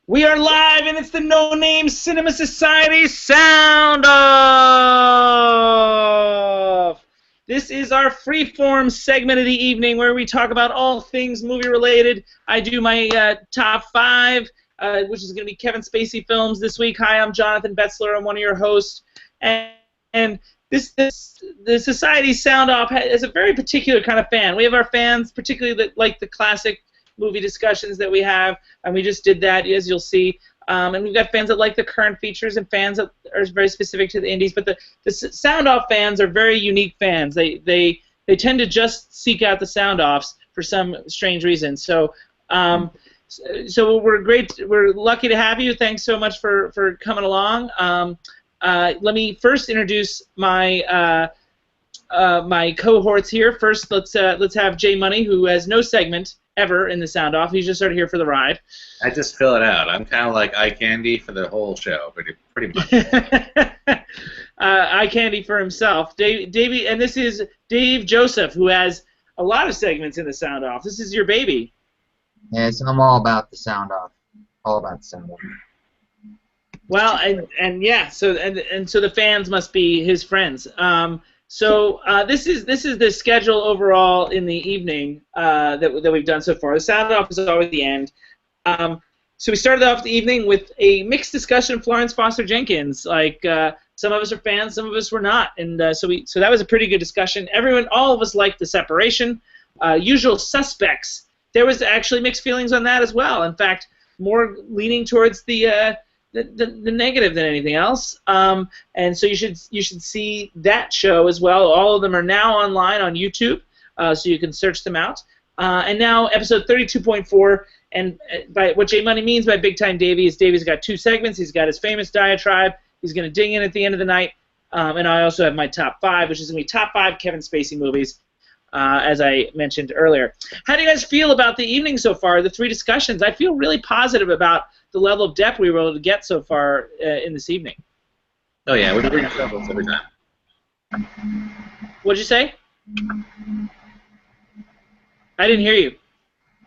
We are live, and it's the No Name Cinema Society Sound Off! This is our freeform segment of the evening where we talk about all things movie-related. I do my top 5, which is going to be Kevin Spacey films this week. Hi, I'm Jonathan Betzler. I'm one of your hosts. And the Society Sound Off is a very particular kind of fan. We have our fans, particularly that like the classic movie discussions that we have, and we just did that, as you'll see. And we've got fans that like the current features and fans that are very specific to the indies. But the sound off fans are very unique fans. They tend to just seek out the sound offs for some strange reason. So we're lucky to have you. Thanks so much for coming along. Let me first introduce my my cohorts here. First, let's have Jay Money, who has no segment ever in the sound off. He's just sort of here for the ride. I just fill it out. I'm kind of like eye candy for the whole show, pretty much. Eye candy for himself. Davie, and this is Dave Joseph, who has a lot of segments in the sound off. This is your baby. Yes, I'm all about the sound off. All about the sound off. Well, and yeah, so the fans must be his friends. So this is the schedule overall in the evening that we've done so far. The sound off is always the end. So we started off the evening with a mixed discussion of Florence Foster Jenkins. Like some of us are fans, some of us were not, and so that was a pretty good discussion. All of us liked The Separation. Usual Suspects. There was actually mixed feelings on that as well. In fact, more leaning towards the negative than anything else, and so you should see that show as well. All of them are now online on YouTube, so you can search them out. And now episode 32.4, and by what J Money means by Big Time Davie is Davie's got 2 segments. He's got his famous diatribe. He's going to ding in at the end of the night, and I also have my top 5, which is going to be top 5 Kevin Spacey movies, as I mentioned earlier. How do you guys feel about the evening so far? The 3 discussions. I feel really positive about the level of depth we were able to get so far in this evening. Oh yeah, we bring ourselves every time. What'd you say? I didn't hear you.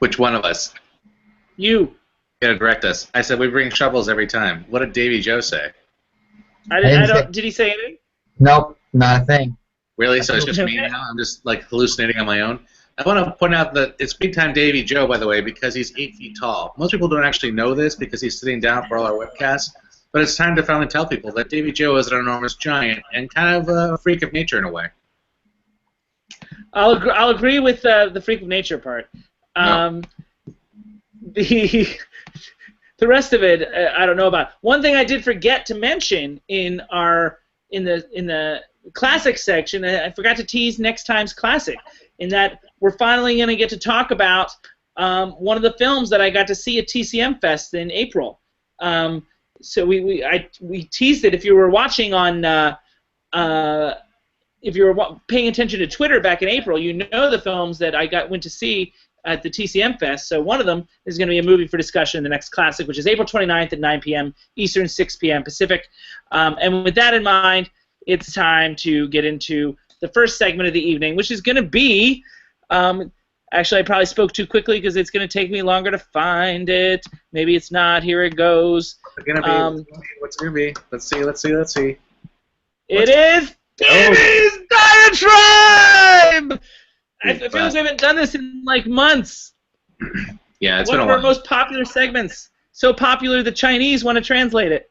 Which one of us? You. You gotta direct us. I said we bring shovels every time. What did Davie Joe say? Did he say anything? Nope, not a thing. Really? So it's just me now? I'm just like hallucinating on my own? I want to point out that it's Big Time Davie Joe, by the way, because he's 8 feet tall. Most people don't actually know this because he's sitting down for all our webcasts, but it's time to finally tell people that Davie Joe is an enormous giant and kind of a freak of nature in a way. I'll agree with the freak of nature part. No. The rest of it, I don't know about. One thing I did forget to mention in the classic section, I forgot to tease next time's classic, in that we're finally going to get to talk about one of the films that I got to see at TCM Fest in April. So we teased it. If you were watching on, if you were paying attention to Twitter back in April, you know the films that I went to see at the TCM Fest. So one of them is going to be a movie for discussion in the next classic, which is April 29th at 9 p.m. Eastern, 6 p.m. Pacific. And with that in mind, it's time to get into the first segment of the evening, which is going to be, actually I probably spoke too quickly because it's going to take me longer to find it. Maybe it's not. Here it goes. What's it going to be? Let's see. It is Davie's Diatribe! I feel like we haven't done this in like months. Yeah, it's one been a of while. our most popular segments. So popular the Chinese want to translate it.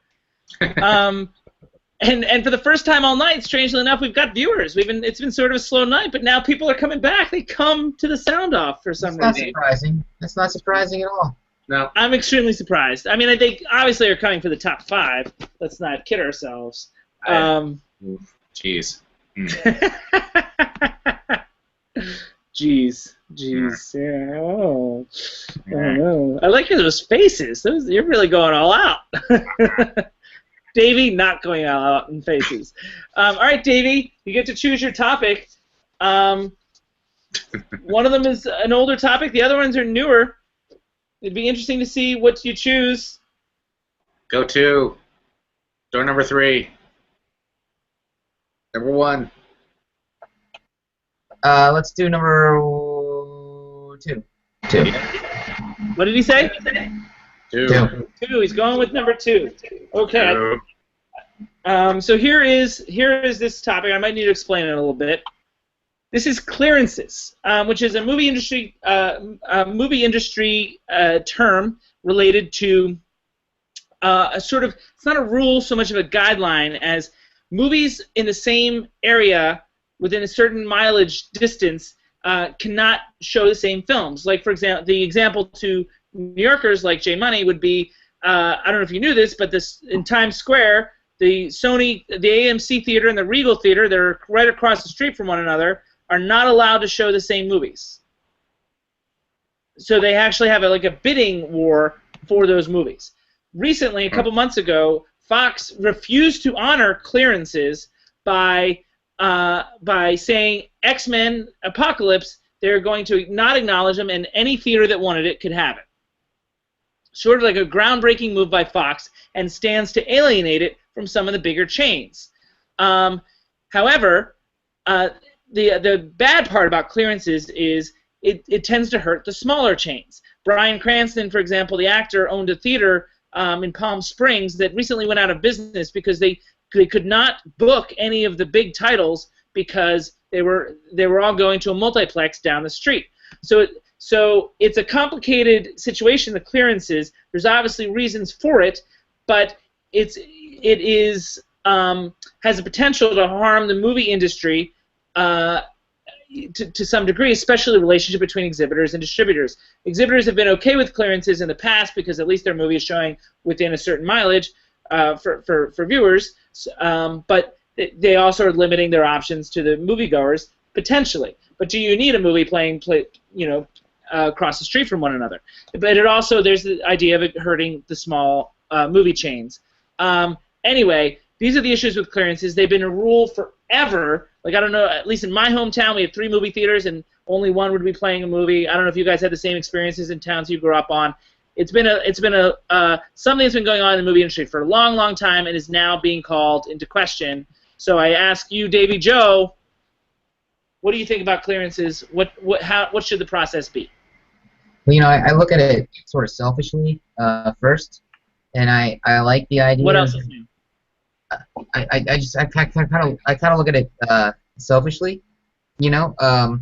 And for the first time all night, strangely enough, we've got viewers. It's been sort of a slow night, but now people are coming back. They come to the sound off for some reason. That's not surprising. That's not surprising at all. No. I'm extremely surprised. I mean, they obviously are coming for the top 5. Let's not kid ourselves. Jeez. Jeez. Yeah. Oh no. I like those faces. You're really going all out. Davie not going all out in faces. All right, Davie, you get to choose your topic. One of them is an older topic. The other ones are newer. It'd be interesting to see what you choose. Go to door number 3. Number 1. Let's do number 2. What did he say? Two. Two. He's going with number 2. Okay. So here is this topic. I might need to explain it a little bit. This is clearances, which is a movie industry term related to a sort of, it's not a rule so much of a guideline as movies in the same area within a certain mileage distance cannot show the same films. Like, for example, the example to New Yorkers like J Money would be, I don't know if you knew this, but in Times Square, the AMC Theater and the Regal Theater, they're right across the street from one another, are not allowed to show the same movies. So they actually have a bidding war for those movies. Recently, a couple months ago, Fox refused to honor clearances by saying X-Men Apocalypse, they're going to not acknowledge them, and any theater that wanted it could have it. Sort of like a groundbreaking move by Fox, and stands to alienate it from some of the bigger chains. However, the bad part about clearances is it tends to hurt the smaller chains. Bryan Cranston, for example, the actor, owned a theater in Palm Springs that recently went out of business because they could not book any of the big titles because they were all going to a multiplex down the street. So it's a complicated situation, the clearances. There's obviously reasons for it, but it has the potential to harm the movie industry to some degree, especially the relationship between exhibitors and distributors. Exhibitors have been okay with clearances in the past because at least their movie is showing within a certain mileage for viewers, but they also are limiting their options to the moviegoers potentially. But do you need a movie playing across the street from one another? But there's the idea of it hurting the small movie chains. Anyway, these are the issues with clearances. They've been a rule forever. Like, I don't know, at least in my hometown, we have 3 movie theaters, and only one would be playing a movie. I don't know if you guys had the same experiences in towns you grew up on. It's been something that's been going on in the movie industry for a long, long time, and is now being called into question. So I ask you, Davie Joe, what do you think about clearances? What should the process be? Well, I look at it sort of selfishly first, and I like the idea. What else is new? I kind of look at it selfishly, I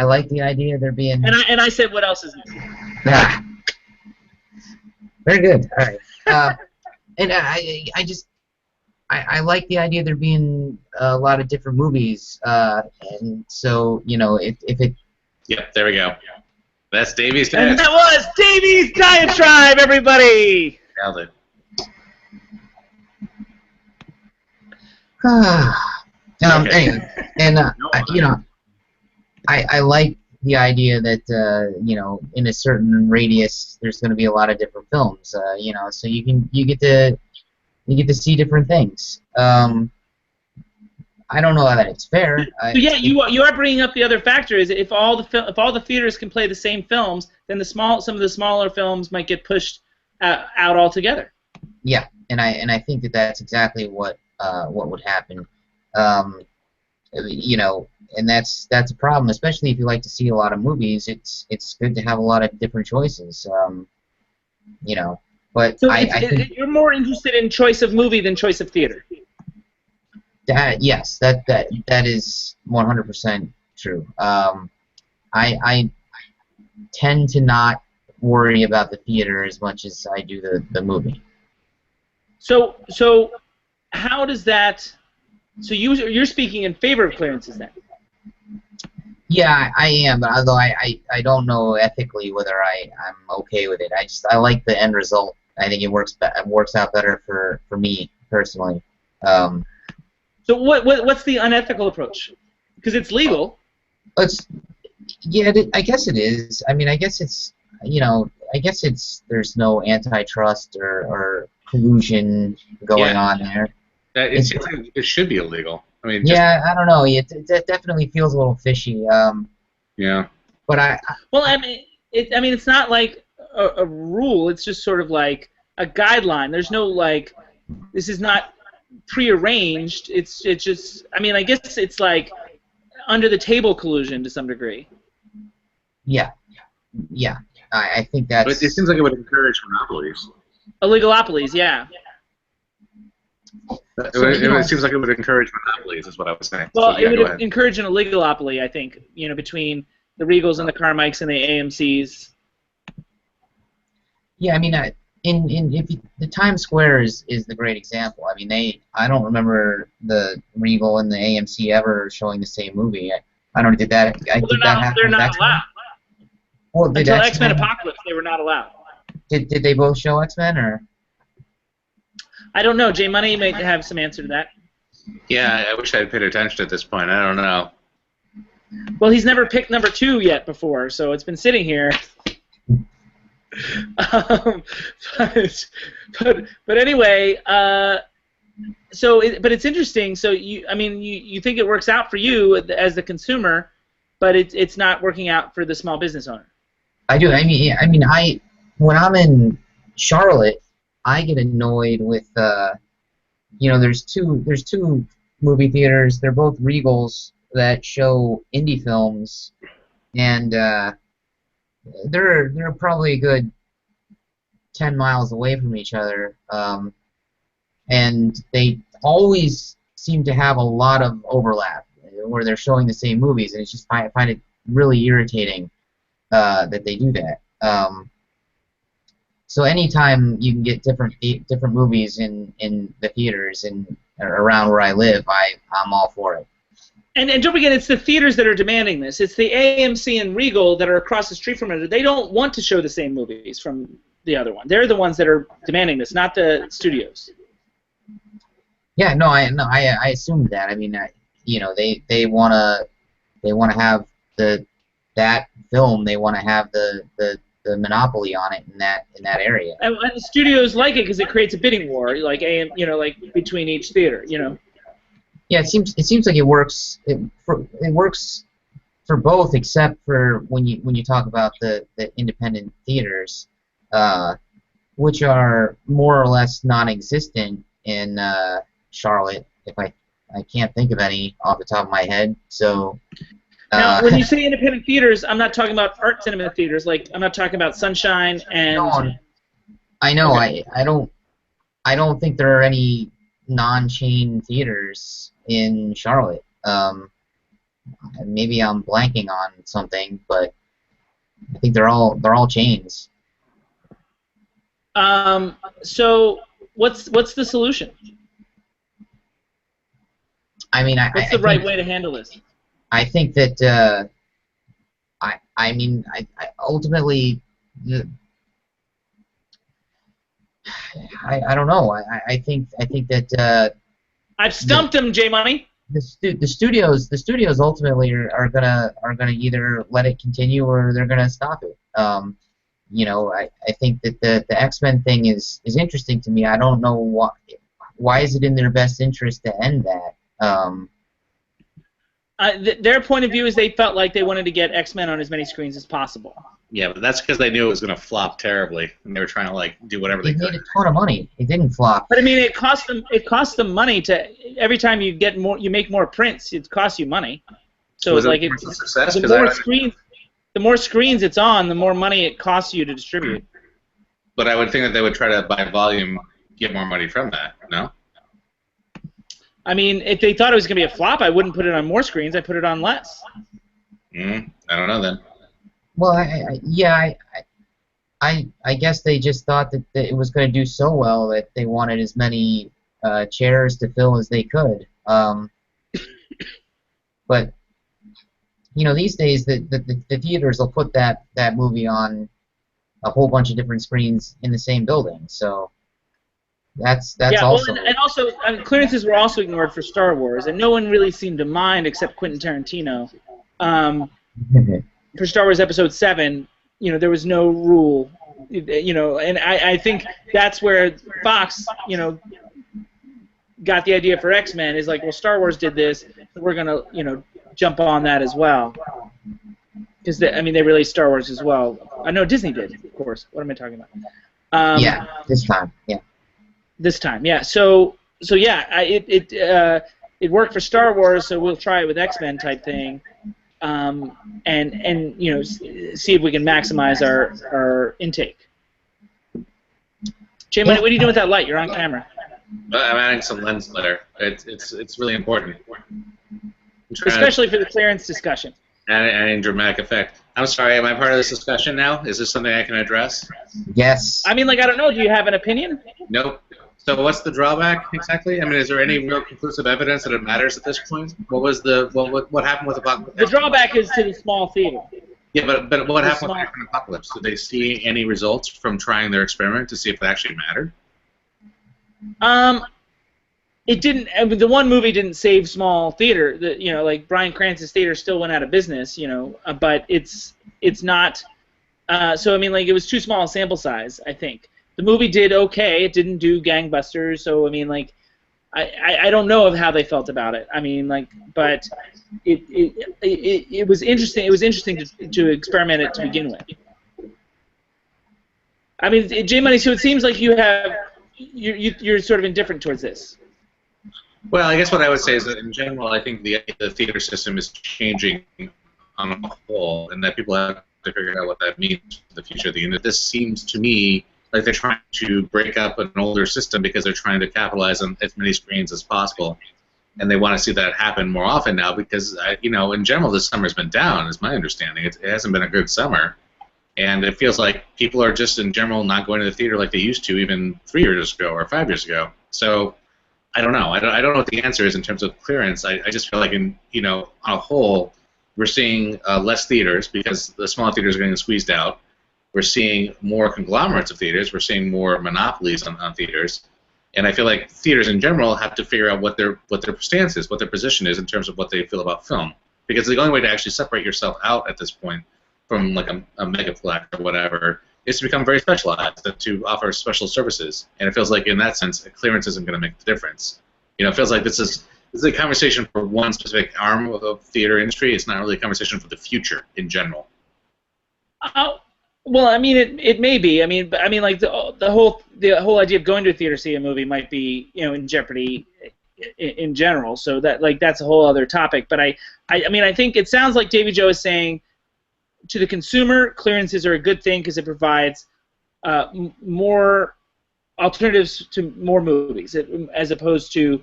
like the idea of there being. And I said, what else is new? Yeah. Very good. All right. And I like the idea of there being a lot of different movies, and so if it. Yep. There we go. That's Davie's. And that was Davie's Diatribe, everybody. Nailed it. Anyway, and I like the idea that in a certain radius there's going to be a lot of different films, so you get to see different things. I don't know that it's fair. You are bringing up the other factor is if all the theaters can play the same films, then some of the smaller films might get pushed out altogether. Yeah, and I think that's exactly what would happen. And that's a problem, especially if you like to see a lot of movies. It's good to have a lot of different choices. But so I think you're more interested in choice of movie than choice of theater. Yes, that is 100% true. I tend to not worry about the theater as much as I do the movie. So how does that? So you're speaking in favor of clearances then? Yeah, I am, but although I don't know ethically whether I'm okay with it. I like the end result. I think it works out better for me personally. So what's the unethical approach? Because it's legal. I guess it is. I mean, I guess it's there's no antitrust or collusion going on there. It should be illegal. I mean, I don't know. It definitely feels a little fishy. Yeah. But it's not like a rule. It's just sort of like a guideline. There's no this is not prearranged. It's just. I mean, I guess it's like under the table collusion to some degree. Yeah. I think But that's. it seems like it would encourage monopolies. Oligolopolies, yeah. It seems like it would encourage monopolies, is what I was saying. Well, So, yeah, it go would ahead. encourage an oligolopoly, I think, between the Regals and the Carmikes and the AMCs. Yeah, I mean, the Times Square is the great example. I mean, I don't remember the Regal and the AMC ever showing the same movie. I don't know, did that happen They're with not X-Men? allowed. Well, did Until X-Men Apocalypse, they were not allowed. Did they both show X-Men, or? I don't know. J Money may have some answer to that. Yeah, I wish I had paid attention at this point. I don't know. Well, he's never picked number 2 yet before, so it's been sitting here. But anyway, but it's interesting. So you think it works out for you as the consumer, but it's not working out for the small business owner. I do. When I'm in Charlotte, I get annoyed with there's two movie theaters. They're both Regals that show indie films, and they're probably a good 10 miles away from each other, and they always seem to have a lot of overlap where they're showing the same movies, and I find it really irritating that they do that. So anytime you can get different movies in the theaters and around where I live, I'm all for it. And don't forget, it's the theaters that are demanding this. It's the AMC and Regal that are across the street from it. They don't want to show the same movies from the other one. They're the ones that are demanding this, not the studios. Yeah, no, I assumed that. I mean, they want to have that film. They want to have the monopoly on it in that area. And the studios like it because it creates a bidding war, like between each theater, Yeah, it seems like it works. It works for both, except for when you talk about the independent theaters, which are more or less non-existent in Charlotte. If I can't think of any off the top of my head, so. Now, when you say independent theaters, I'm not talking about art cinema theaters. Like, I'm not talking about Sunshine and. No, I know. Okay. I don't think there are any non-chain theaters in Charlotte. Maybe I'm blanking on something, but I think they're all chains. So what's the solution? I mean, what's the right way to handle this? I think that ultimately, I don't know. I think that I've stumped him, J Money. The studios ultimately are gonna either let it continue or they're gonna stop it. I think that the X-Men thing is interesting to me. I don't know why is it in their best interest to end that. Their point of view is they felt like they wanted to get X-Men on as many screens as possible. Yeah, but that's because they knew it was going to flop terribly, and they were trying to do whatever they could. It made a ton of money. It didn't flop. But I mean, it cost them money to every time you get more, you make more prints. It costs you money. So was it's a success? The more screens it's on, the more money it costs you to distribute. But I would think that they would try to, by volume, get more money from that. No. I mean, if they thought it was going to be a flop, I wouldn't put it on more screens. I'd put it on less. I don't know then. Well, I guess they just thought that it was going to do so well that they wanted as many chairs to fill as they could. But these days the theaters will put that movie on a whole bunch of different screens in the same building. So. That's also. Well, and also, clearances were also ignored for Star Wars, and no one really seemed to mind except Quentin Tarantino. For Star Wars Episode 7, there was no rule, and I think that's where Fox, got the idea for X-Men is like, well, Star Wars did this, so we're gonna, jump on that as well. Because they released Star Wars as well. I know Disney did, of course. What am I talking about? Yeah, this time, yeah. This time, yeah. So yeah, it worked for Star Wars, so we'll try it with X-Men type thing. and you know, see if we can maximize our intake. Jay, what are you doing with that light? You're on camera. I'm adding some lens glare. It's really important. Especially for the clearance discussion. Adding dramatic effect. I'm sorry, am I part of this discussion now? Is this something I can address? Yes. I mean, like, I don't know. Do you have an opinion? Nope. So what's the drawback exactly? I mean, is there any real conclusive evidence that it matters at this point? What happened with Apocalypse? The drawback is to the small theater. Yeah, but what happened with Apocalypse? Did they see any results from trying their experiment to see if it actually mattered? It didn't. I mean, the one movie didn't save small theater. You know, like Bryan Cranston's theater still went out of business. You know, but it's not. So I mean, like, it was too small a sample size, I think. The movie did okay. It didn't do gangbusters. So I mean, like, I don't know of how they felt about it. I mean, like, but it was interesting. It was interesting to experiment it to begin with. I mean, J Money. So it seems like you're sort of indifferent towards this. Well, I guess what I would say is that in general, I think the theater system is changing on a whole, and that people have to figure out what that means for the future of the unit. This seems to me like they're trying to break up an older system because they're trying to capitalize on as many screens as possible, and they want to see that happen more often now because, you know, in general, this summer's been down, is my understanding. It hasn't been a good summer, and it feels like people are just in general not going to the theater like they used to even 3 years ago or 5 years ago. So I don't know. I don't know what the answer is in terms of clearance. I just feel like, on a whole, we're seeing less theaters because the smaller theaters are getting squeezed out. We're seeing more conglomerates of theaters. We're seeing more monopolies on theaters. And I feel like theaters in general have to figure out what their stance is, what their position is in terms of what they feel about film. Because the only way to actually separate yourself out at this point from like a megaplex or whatever is to become very specialized, to offer special services. And it feels like in that sense, a clearance isn't going to make the difference. You know, it feels like this is a conversation for one specific arm of the theater industry. It's not really a conversation for the future in general. Well, I mean, it may be. I mean, like the whole idea of going to a theater to see a movie might be, you know, in jeopardy in general. So that's a whole other topic. But I mean, I think it sounds like Davie Joe is saying, to the consumer, clearances are a good thing because it provides more alternatives to more movies, as opposed to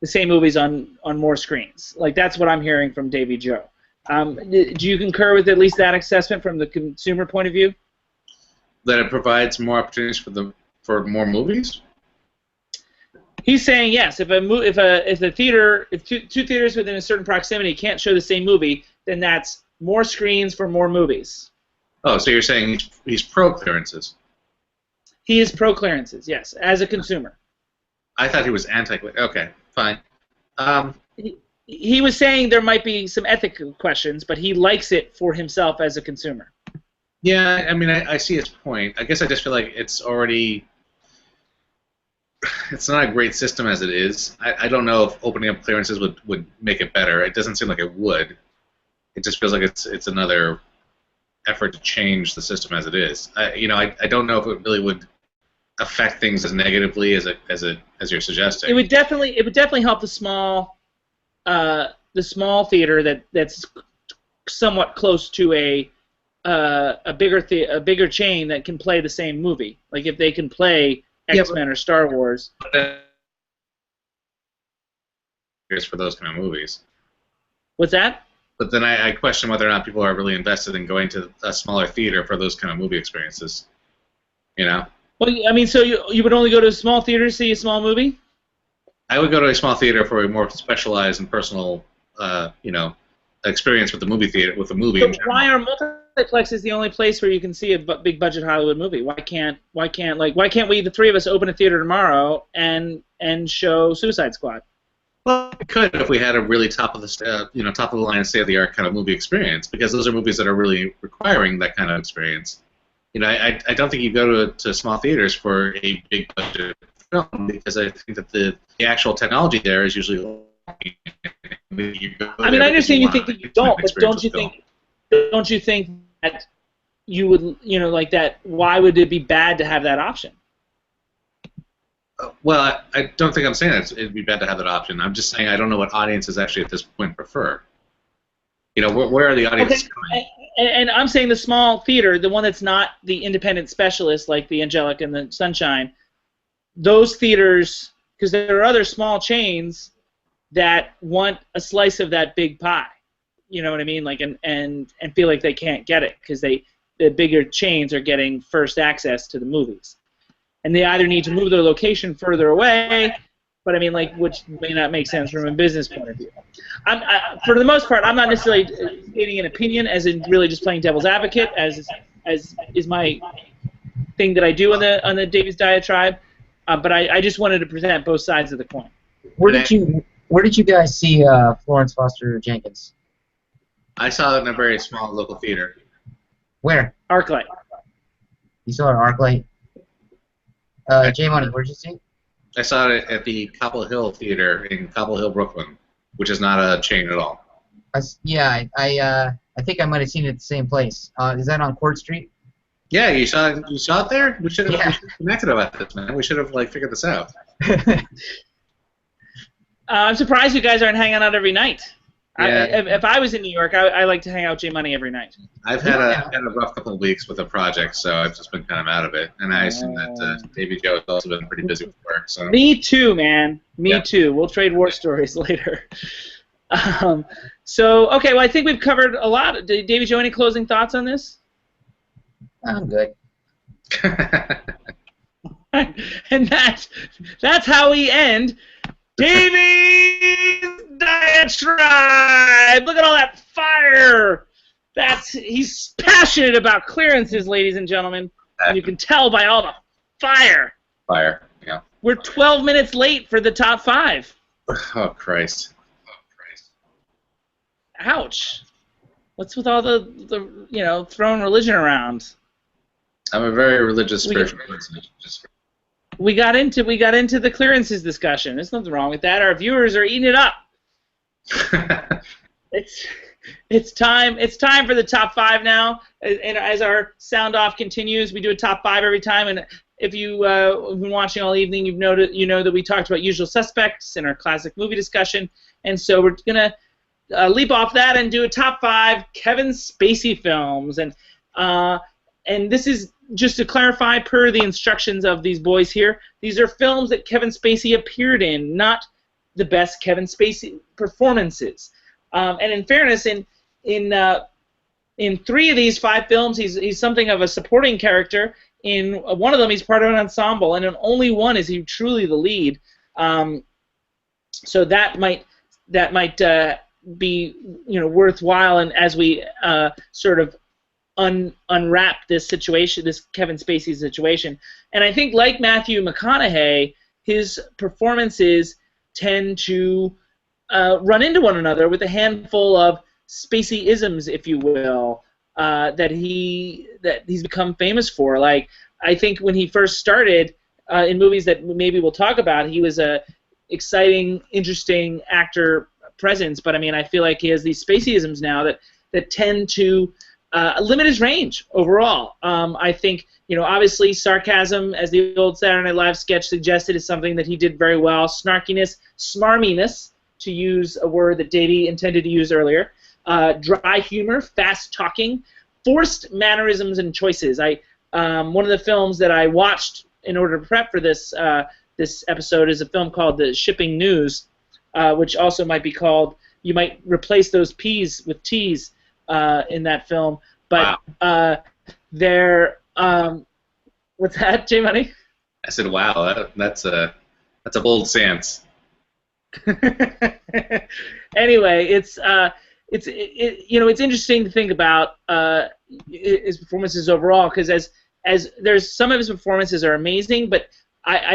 the same movies on more screens. Like, that's what I'm hearing from Davie Joe. Do you concur with at least that assessment from the consumer point of view? That it provides more opportunities for more movies? He's saying yes. If two theaters within a certain proximity can't show the same movie, then that's more screens for more movies. Oh, so you're saying he's pro clearances? He is pro clearances, yes, as a consumer. I thought he was anti. Okay, fine. He was saying there might be some ethical questions, but he likes it for himself as a consumer. Yeah, I mean, I see his point. I guess I just feel like it's not a great system as it is. I don't know if opening up clearances would make it better. It doesn't seem like it would. It just feels like it's another effort to change the system as it is. I don't know if it really would affect things as negatively as you're suggesting. It would definitely help the small theater that's somewhat close to a bigger chain that can play the same movie. Like if they can play X-Men or Star Wars. For those kind of movies. What's that? But then I question whether or not people are really invested in going to a smaller theater for those kind of movie experiences. You know? Well, I mean, so you would only go to a small theater to see a small movie? I would go to a small theater for a more specialized and personal, experience with the movie theater, with the movie. So why are multiplexes the only place where you can see a big budget Hollywood movie? Why can't we, the three of us, open a theater tomorrow and show Suicide Squad? Well, we could if we had a really top of the line, state of the art kind of movie experience, because those are movies that are really requiring that kind of experience. You know, I don't think you go to small theaters for a big budget film, because I think that the actual technology there is usually. I mean, I understand you think that you don't, but don't you think that you would, like that? Why would it be bad to have that option? Well, I don't think I'm saying that it'd be bad to have that option. I'm just saying I don't know what audiences actually at this point prefer. You know, where are the audiences coming? And I'm saying the small theater, the one that's not the independent specialist like the Angelic and the Sunshine, those theaters, because there are other small chains that want a slice of that big pie. You know what I mean? Like, and feel like they can't get it because the bigger chains are getting first access to the movies, and they either need to move their location further away, but I mean, like, which may not make sense from a business point of view. For the most part, I'm not necessarily stating an opinion, as in really just playing devil's advocate, as is my thing that I do on the Davie's Diatribe. But I just wanted to present both sides of the coin. Where did you guys see Florence Foster Jenkins? I saw it in a very small local theater. Where? ArcLight. You saw it at ArcLight? J Money, where'd you see it? I saw it at the Cobble Hill Theater in Cobble Hill, Brooklyn, which is not a chain at all. I think I might have seen it at the same place. Is that on Court Street? Yeah, you saw it there? We should have connected about this, man. We should have figured this out. I'm surprised you guys aren't hanging out every night. Yeah. If I was in New York, I like to hang out with J Money every night. I've had a rough couple of weeks with a project, so I've just been kind of out of it. And I assume that Davie Joe has also been pretty busy with work. So. Me too, man. Me too. We'll trade war stories later. So, okay, well, I think we've covered a lot. Davie Joe, any closing thoughts on this? I'm good. And that's how we end Davie's Diatribe. Look at all that fire. He's passionate about clearances, ladies and gentlemen. And you can tell by all the fire. Fire, yeah. We're 12 minutes late for the top 5. Oh, Christ. Ouch. What's with all the throwing religion around? I'm a very religious, spiritual person. We got into the clearances discussion. There's nothing wrong with that. Our viewers are eating it up. It's time for the top 5 now. And as our sound off continues, we do a top 5 every time. And if you have been watching all evening, you know that we talked about Usual Suspects in our classic movie discussion. And so we're gonna leap off that and do a top 5 Kevin Spacey films. And this is just to clarify, per the instructions of these boys here, these are films that Kevin Spacey appeared in, not the best Kevin Spacey performances. And in fairness, in 3 of these 5 films, he's something of a supporting character. In one of them, he's part of an ensemble, and in only one is he truly the lead. So that might be worthwhile, and as we sort of unwrap this situation, this Kevin Spacey situation. And I think, like Matthew McConaughey, his performances tend to run into one another with a handful of Spacey-isms, if you will, that he's become famous for. Like, I think when he first started in movies that maybe we'll talk about, he was a exciting, interesting actor presence. But I mean, I feel like he has these Spacey-isms now that tend to limit his range overall. I think, obviously sarcasm, as the old Saturday Night Live sketch suggested, is something that he did very well. Snarkiness, smarminess, to use a word that Davie intended to use earlier. Dry humor, fast talking, forced mannerisms and choices. One of the films that I watched in order to prep for this episode is a film called The Shipping News, which also might be called, you might replace those P's with T's in that film. But wow. What's that, J Money? I said, wow, that's a bold stance. Anyway, it's interesting to think about his performances overall, because as there's some of his performances are amazing, but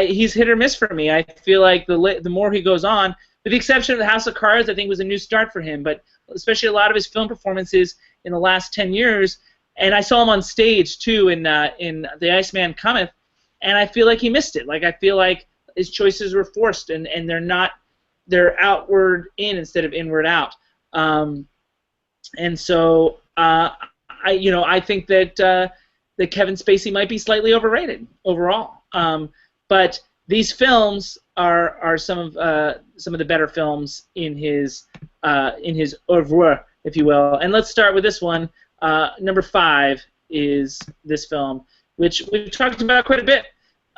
he's hit or miss for me. I feel like the more he goes on, with the exception of the House of Cards, I think was a new start for him, but especially a lot of his film performances in the last 10 years, and I saw him on stage too in The Iceman Cometh, and I feel like he missed it. Like, I feel like his choices were forced, and they're outward in instead of inward out. And so I think that Kevin Spacey might be slightly overrated overall. But these films are some of the better films in his oeuvre, if you will. And let's start with this one. Number 5 is this film, which we've talked about quite a bit.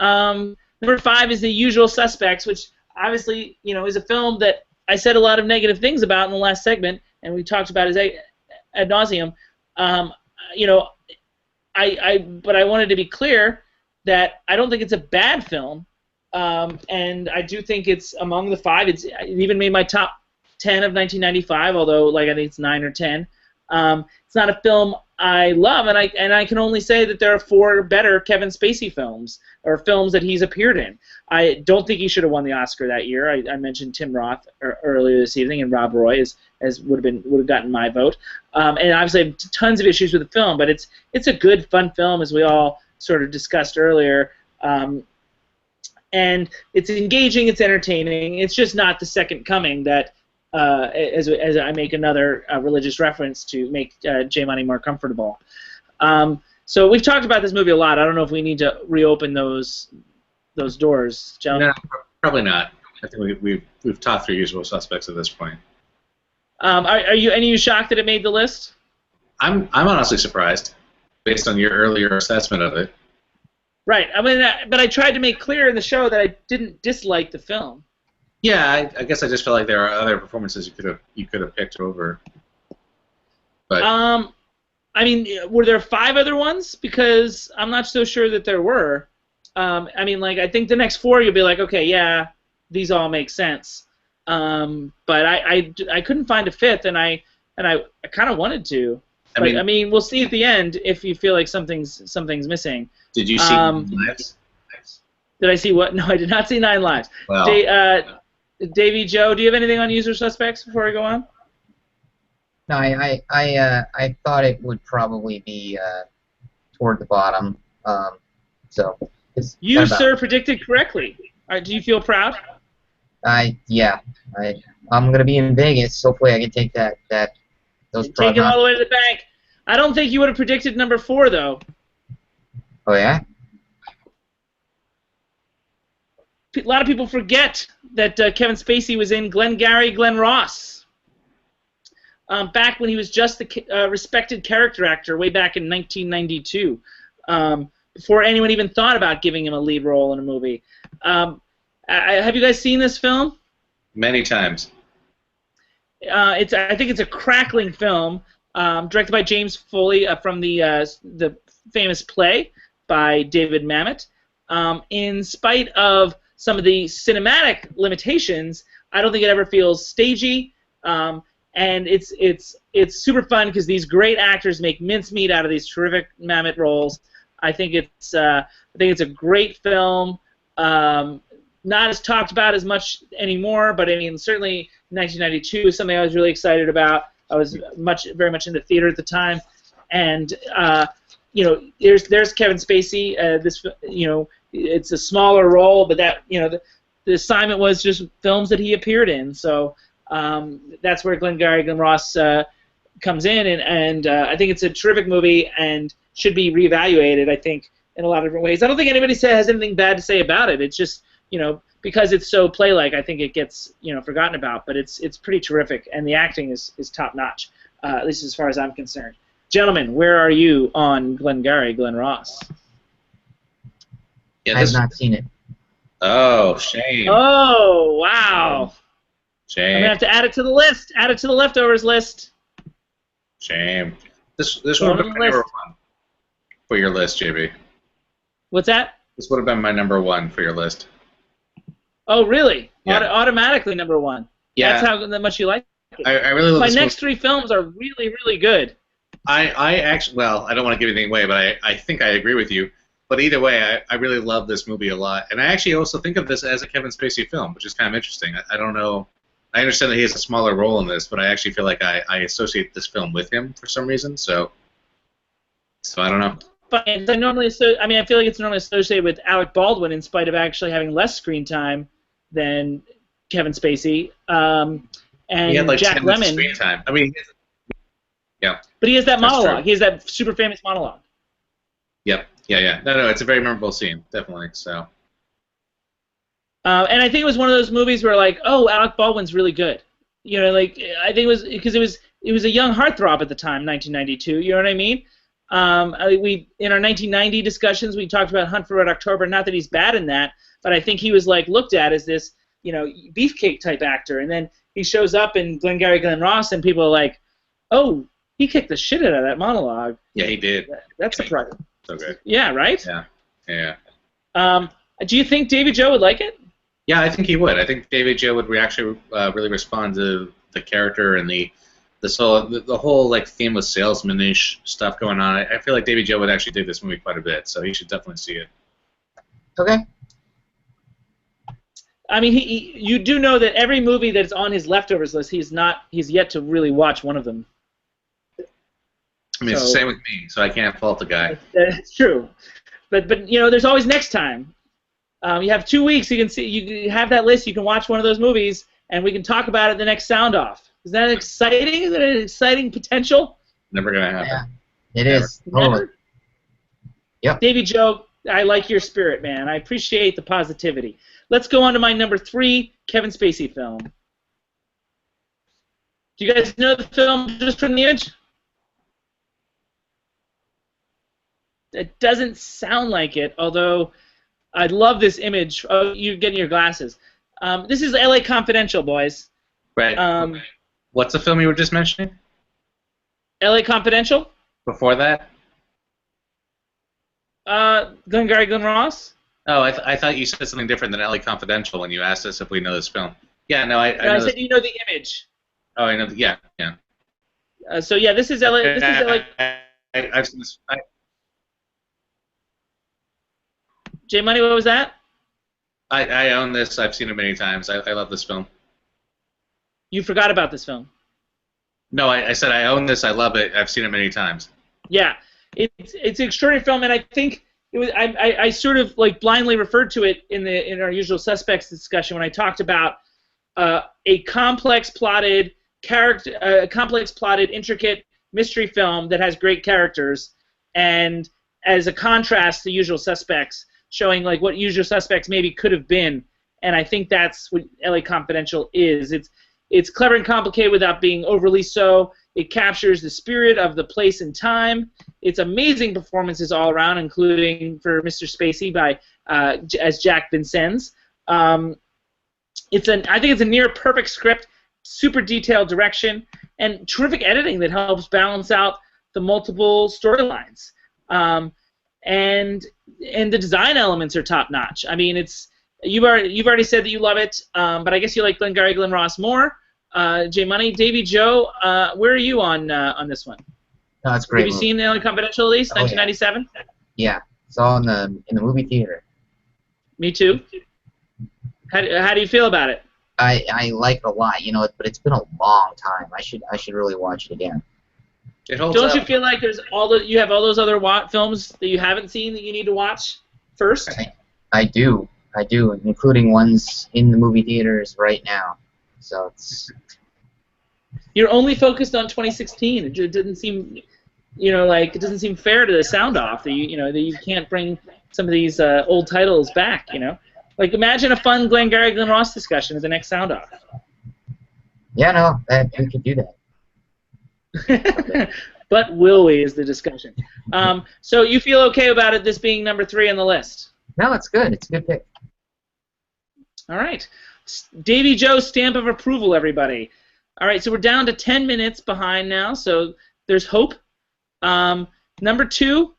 Number 5 is The Usual Suspects, which obviously, is a film that I said a lot of negative things about in the last segment, and we talked about it ad nauseum. But I wanted to be clear that I don't think it's a bad film, and I do think it's among the 5. It even made my top 10 of 1995, although I think it's 9 or 10. It's not a film I love, and I can only say that there are 4 better Kevin Spacey films, or films that he's appeared in. I don't think he should have won the Oscar that year. I mentioned Tim Roth earlier this evening, and Rob Roy as would have gotten my vote. And obviously I have tons of issues with the film, but it's a good, fun film, as we all sort of discussed earlier. And it's engaging, it's entertaining. It's just not the second coming that. As I make another religious reference to make J Money more comfortable. So we've talked about this movie a lot. I don't know if we need to reopen those doors, gentlemen. No, probably not. I think we've talked through Usual Suspects at this point. Are you shocked that it made the list? I'm honestly surprised, based on your earlier assessment of it. Right. I mean, but I tried to make clear in the show that I didn't dislike the film. Yeah, I guess I just feel like there are other performances you could have picked over. But I mean, were there 5 other ones? Because I'm not so sure that there were. I mean, I think the next 4 you'll be like, okay, yeah, these all make sense. But I couldn't find a 5th, and I kind of wanted to. I mean, we'll see at the end if you feel like something's missing. Did you see 9 Lives? Did I see what? No, I did not see 9 Lives. Well, Davie Joe, do you have anything on Usual Suspects before I go on? No, I thought it would probably be toward the bottom. So you, sir, predicted correctly. Do you feel proud? Yeah. I'm gonna be in Vegas. Hopefully, I can take those. Take it all the way to the bank. I don't think you would have predicted number 4 though. Oh yeah. A lot of people forget that Kevin Spacey was in Glengarry Glen Ross back when he was just a respected character actor way back in 1992, before anyone even thought about giving him a lead role in a movie. Have you guys seen this film? Many times. I think it's a crackling film, directed by James Foley from the famous play by David Mamet. In spite of some of the cinematic limitations, I don't think it ever feels stagey, and it's super fun because these great actors make mincemeat out of these terrific Mamet roles. I think it's a great film. Not as talked about as much anymore, but I mean certainly 1992 is something I was really excited about. I was very much in the theater at the time, and there's Kevin Spacey. It's a smaller role, but that the assignment was just films that he appeared in. So that's where Glengarry Glen Ross comes in, and I think it's a terrific movie and should be reevaluated. I think in a lot of different ways. I don't think anybody has anything bad to say about it. It's just because it's so play-like, I think it gets forgotten about. But it's pretty terrific, and the acting is top notch, at least as far as I'm concerned. Gentlemen, where are you on Glengarry Glen Ross? Yeah, I have not seen it. Oh, shame. Oh, wow. Shame. I'm going to have to add it to the list. Add it to the leftovers list. Shame. This would have been my number 1 for your list, JB. What's that? This would have been my number 1 for your list. Oh, really? Yeah. Automatically number 1. Yeah. That's how much you like it. I really love My this next 3 films are really, really good. I actually, well, I don't want to give anything away, but I think I agree with you. But either way, I really love this movie a lot. And I actually also think of this as a Kevin Spacey film, which is kind of interesting. I don't know. I understand that he has a smaller role in this, but I actually feel like I associate this film with him for some reason. So I don't know. But I feel like it's normally associated with Alec Baldwin in spite of actually having less screen time than Kevin Spacey. And he had like Jack 10 minutes Lemmon. of screen time. I mean, yeah. But he has that monologue. True. He has that super famous monologue. Yep. Yeah. No, it's a very memorable scene, definitely. So. And I think it was one of those movies where, like, oh, Alec Baldwin's really good. I think it was because he was a young heartthrob at the time, 1992. You know what I mean? We in our 1990 discussions we talked about Hunt for Red October. Not that he's bad in that, but I think he was like looked at as this, you know, beefcake type actor, and then he shows up in Glengarry Glen Ross, and people are like, "Oh, he kicked the shit out of that monologue." Yeah, he did. That's surprising. So good. Yeah, right? Yeah. Do you think Davie Joe would like it? Yeah, I think he would. I think Davie Joe would actually really respond to the character and the whole like theme of salesman-ish stuff going on. I feel like Davie Joe would actually dig this movie quite a bit, so he should definitely see it. Okay. I mean, you do know that every movie that's on his leftovers list, he's yet to really watch one of them. I mean, it's the same with me, so I can't fault the guy. It's true, but you know, there's always next time. You have 2 weeks. You can see, you have that list. You can watch one of those movies, and we can talk about it the next sound off. Is that exciting? Is that an exciting potential? Never gonna happen. Yeah, it is. Totally. Yep. Davie Joe, I like your spirit, man. I appreciate the positivity. Let's go on to my number 3 Kevin Spacey film. Do you guys know the film just from the image? It doesn't sound like it, although I love this image. Oh, you're getting your glasses. This is LA Confidential, boys. Right. What's the film you were just mentioning? LA Confidential? Before that? Glengarry Glen Ross? Oh, I thought you said something different than LA Confidential when you asked us if we know this film. Yeah, no, I know said you know the image. Oh, I know. Yeah. So yeah, this is LA. This is LA. I've seen this. J Money, what was that? I own this. I've seen it many times. I love this film. You forgot about this film. No, I said I own this. I love it. I've seen it many times. Yeah, it's an extraordinary film, and I think it was. I sort of like blindly referred to it in our Usual Suspects discussion when I talked about a complex plotted intricate mystery film that has great characters, and as a contrast to Usual Suspects, showing like what Usual Suspects maybe could have been, and I think that's what LA Confidential is. It's clever and complicated without being overly so. It captures the spirit of the place and time. It's amazing performances all around, including for Mr. Spacey as Jack Vincennes. I think it's a near perfect script, super detailed direction, and terrific editing that helps balance out the multiple storylines. And the design elements are top notch. I mean, you've already said that you love it, but I guess you like Glengarry Glen Ross more. J Money, Davie Joe, where are you on this one? No, it's great. Have you seen LA Confidential at least? 1997. Yeah, saw in the movie theater. Me too. How do you feel about it? I like it a lot, you know, but it's been a long time. I should really watch it again. It holds Don't up. you feel like you have all those other films that you haven't seen that you need to watch first? I do, including ones in the movie theaters right now. So you're only focused on 2016. It didn't seem, it doesn't seem fair to the sound off that you can't bring some of these old titles back. Like imagine a fun Glengarry Glen Ross discussion at the next sound off. Yeah, no, we could do that. But will we is the discussion. So you feel okay about this being number 3 on the list? No, it's good. It's a good pick. All right. Davie Joe, stamp of approval, everybody. All right, so we're down to 10 minutes behind now, so there's hope. Number 2,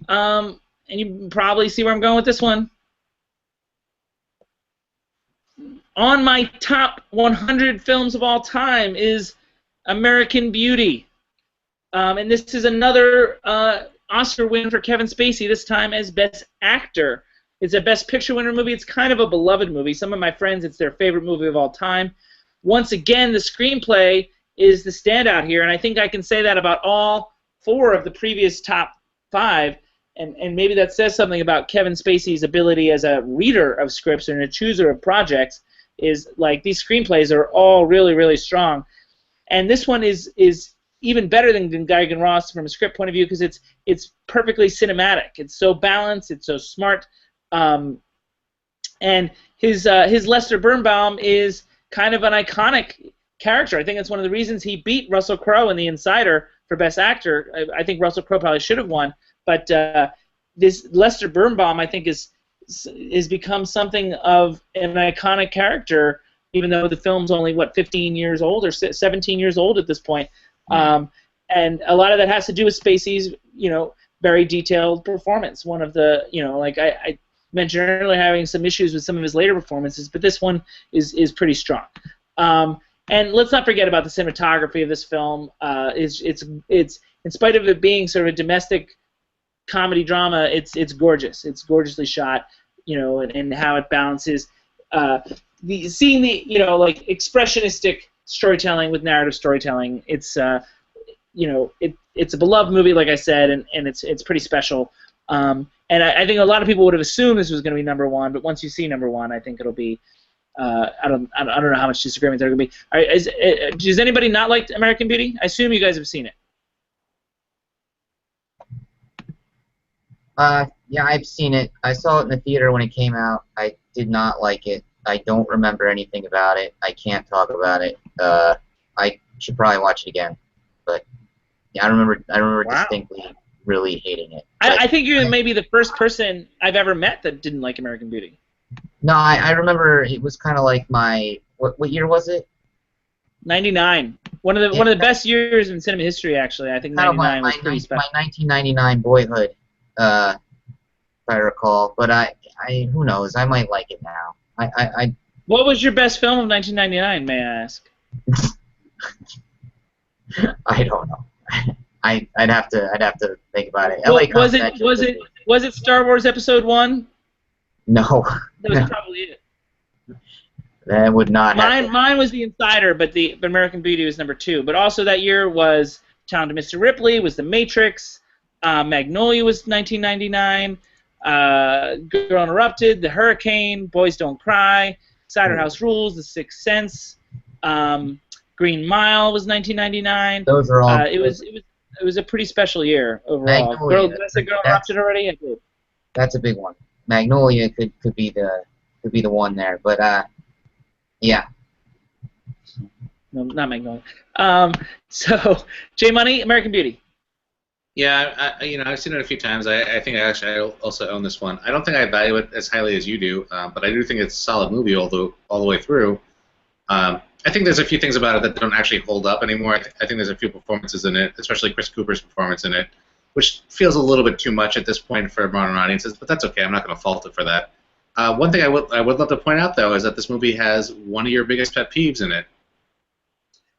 and you probably see where I'm going with this one. On my top 100 films of all time is American Beauty. And this is another Oscar win for Kevin Spacey, this time as Best Actor. It's a Best Picture winner movie. It's kind of a beloved movie. Some of my friends, it's their favorite movie of all time. Once again, the screenplay is the standout here, and I think I can say that about all 4 of the previous top 5, and maybe that says something about Kevin Spacey's ability as a reader of scripts and a chooser of projects, is like these screenplays are all really, really strong. And this one is even better than Glengarry Glen Ross from a script point of view because it's perfectly cinematic. It's so balanced. It's so smart. And his Lester Birnbaum is kind of an iconic character. I think that's one of the reasons he beat Russell Crowe in The Insider for Best Actor. I think Russell Crowe probably should have won, but this Lester Birnbaum, I think, is become something of an iconic character, even though the film's only 15 years old or 17 years old at this point. And a lot of that has to do with Spacey's, very detailed performance. One of the, I mentioned earlier, having some issues with some of his later performances, but this one is pretty strong. And let's not forget about the cinematography of this film. It's in spite of it being sort of a domestic comedy drama, it's gorgeous. It's gorgeously shot, and how it balances seeing the expressionistic storytelling with narrative storytelling. It's it's a beloved movie, like I said, and it's pretty special. And I think a lot of people would have assumed this was going to be number one, but once you see number one, I think it'll be. I don't know how much disagreement there could be. Does anybody not like American Beauty? I assume you guys have seen it. Yeah, I've seen it. I saw it in the theater when it came out. I did not like it. I don't remember anything about it. I can't talk about it. I should probably watch it again. But yeah, I remember Wow. distinctly really hating it. I think you're maybe the first person I've ever met that didn't like American Beauty. No, I remember it was kind of like my what year was it? 99. One of the best years in cinema history, actually. I think 99 was pretty special. My 1999 boyhood, if I recall. But I who knows? I might like it now. What was your best film of 1999? May I ask? I don't know. I'd have to think about it. Well, was it Star Wars Episode 1? No. That was probably it. That would not happen. Mine was The Insider, but American Beauty was number 2. But also that year was Talented Mr. Ripley, was The Matrix, Magnolia was 1999, Girl Interrupted, The Hurricane, Boys Don't Cry, Cider House Rules, The Sixth Sense, Green Mile was 1999. Those are all. It was a pretty special year overall. Magnolia, did I say Girl Interrupted already? I did. That's a big one. Magnolia could be the one there, but yeah. No, not Magnolia. So, J Money, American Beauty. Yeah, I've seen it a few times. I think I also own this one. I don't think I value it as highly as you do, but I do think it's a solid movie all the way through. I think there's a few things about it that don't actually hold up anymore. I think there's a few performances in it, especially Chris Cooper's performance in it, which feels a little bit too much at this point for modern audiences, but that's okay. I'm not going to fault it for that. One thing I would love to point out, though, is that this movie has one of your biggest pet peeves in it.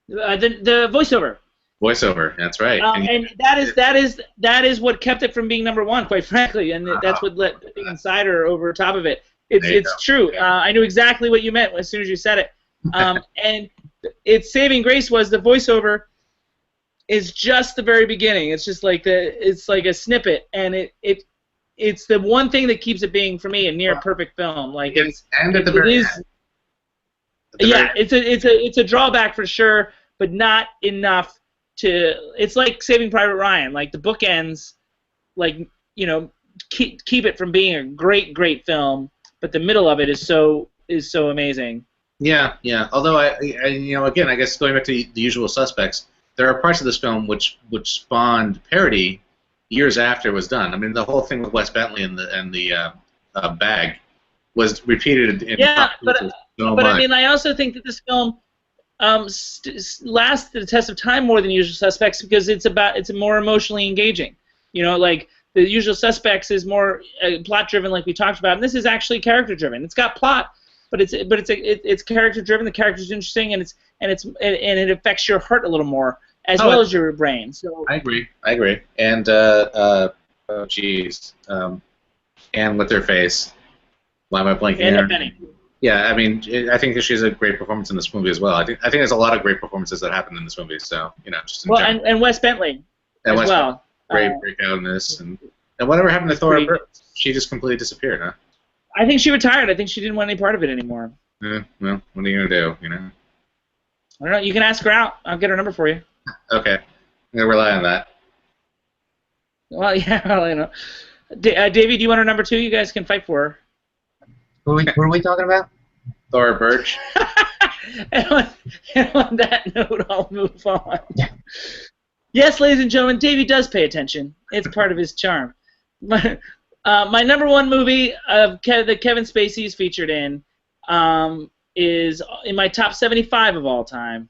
The voiceover. Voiceover, that's right. And that is what kept it from being number one, quite frankly, and that's what let The Insider over top of it. It's true. I knew exactly what you meant as soon as you said it. And its saving grace was the voiceover is just the very beginning. It's just like it's like a snippet, and it's the one thing that keeps it being, for me, a near perfect film. Like it's a drawback for sure, but not enough to. It's like Saving Private Ryan. Like the bookends, keep it from being a great film, but the middle of it is so amazing. Yeah. Although again, I guess going back to The Usual Suspects, there are parts of this film which spawned parody years after it was done. I mean, the whole thing with Wes Bentley and the bag was repeated in pop culture so much. I mean, I also think that this film lasts the test of time more than Usual Suspects because it's more emotionally engaging. Like The Usual Suspects is more plot-driven, like we talked about, and this is actually character-driven. It's got plot. But it's character driven. The character's interesting, and it affects your heart a little more as well as your brain. So I agree. And Anne with her face. Why am I blanking? Anna Bening. Yeah, I mean, I think that she's a great performance in this movie as well. I think there's a lot of great performances that happen in this movie. So just in general. And Wes Bentley as well. Great breakout in this, and whatever happened to Thora Birch? She just completely disappeared, huh? I think she retired. I think she didn't want any part of it anymore. Well, what are you going to do, I don't know. You can ask her out. I'll get her number for you. Okay. I'm going to rely on that. Well, yeah, Davey, do you want her number 2? You guys can fight for her. Who are we talking about? Thora Birch. and on that note, I'll move on. Yes, ladies and gentlemen, Davie does pay attention. It's part of his charm. My number one movie that Kevin Spacey is featured in is in my top 75 of all time.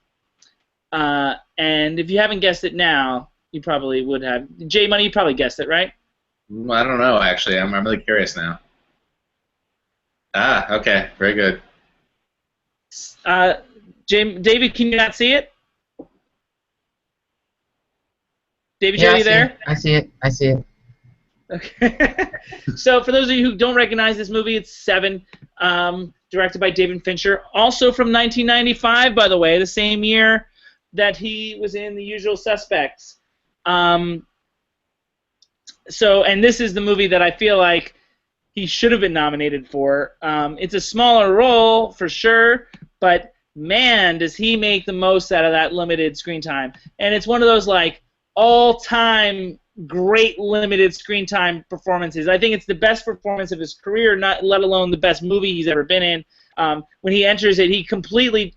And if you haven't guessed it now, you probably would have. J Money, you probably guessed it, right? I don't know, actually. I'm really curious now. Ah, okay. Very good. David, can you not see it? Davie Joe, you there? I see it. Okay. So for those of you who don't recognize this movie, it's Seven, directed by David Fincher. Also from 1995, by the way, the same year that he was in The Usual Suspects. And this is the movie that I feel like he should have been nominated for. It's a smaller role, for sure, but man, does he make the most out of that limited screen time. And it's one of those, like, all-time great limited screen time performances. I think it's the best performance of his career, not let alone the best movie he's ever been in. When he enters it, he completely,